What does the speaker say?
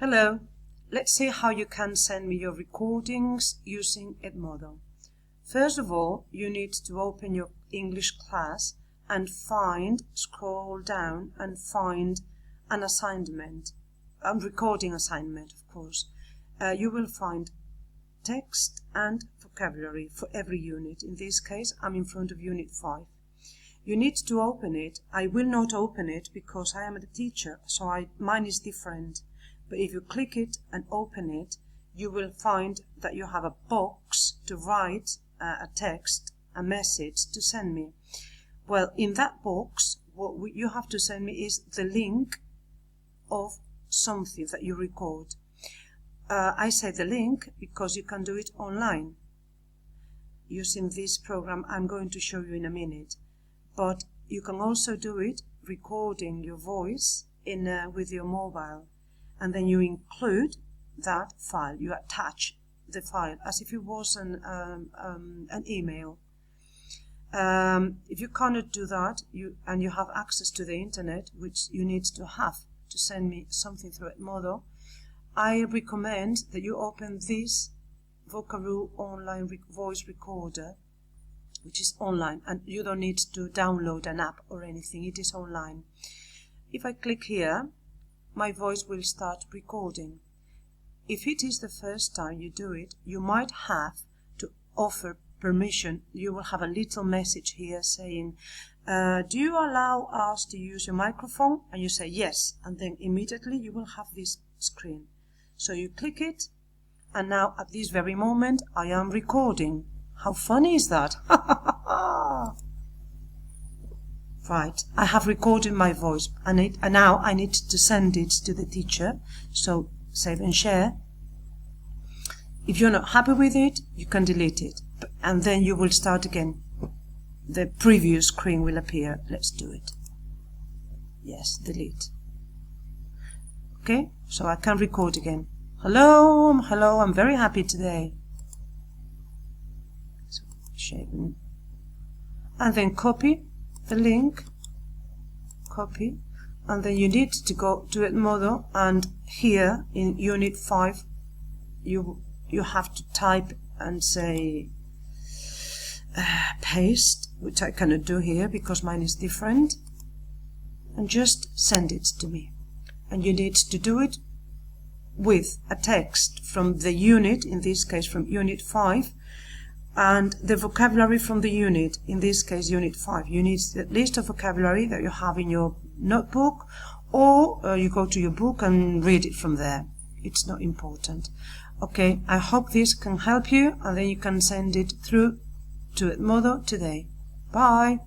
Hello, let's see how you can send me your recordings using Edmodo. First of all, you need to open your English class and scroll down and find an assignment, a recording assignment of course. You will find text and vocabulary for every unit. In this case, I'm in front of Unit 5. You need to open it. I will not open it because I am the teacher, so mine is different. But if you click it and open it, you will find that you have a box to write a text, a message to send me. Well, in that box, what you have to send me is the link of something that you record. I say the link because you can do it online using this program I'm going to show you in a minute. But you can also do it recording your voice with your mobile. And then you include that file. You attach the file as if it was an email. If you cannot do that, and you have access to the internet, which you need to have to send me something through Edmodo, I recommend that you open this Vocabulary online voice recorder, which is online, and you don't need to download an app or anything. It is online. If I click here, my voice will start recording. If it is the first time you do it, you might have to offer permission. You will have a little message here saying, do you allow us to use your microphone? And you say yes, and then immediately you will have this screen. So you click it, and now at this very moment I am recording. How funny is that? Right, I have recorded my voice and now I need to send it to the teacher. So save and share. If you're not happy with it, you can delete it, and then you will start again. The previous screen will appear. Let's do it. Yes, delete. Okay, so I can record again. Hello, I'm very happy today. So, share. And then copy the link, copy, and then you need to go to Edmodo, and here in Unit 5 you have to type and say paste, which I cannot do here because mine is different, and just send it to me. And you need to do it with a text from the unit, in this case from Unit 5, and the vocabulary from the unit, in this case Unit 5. You need the list of vocabulary that you have in your notebook, or you go to your book and read it from there. It's not important. Okay, I hope this can help you, and then you can send it through to Edmodo today. Bye!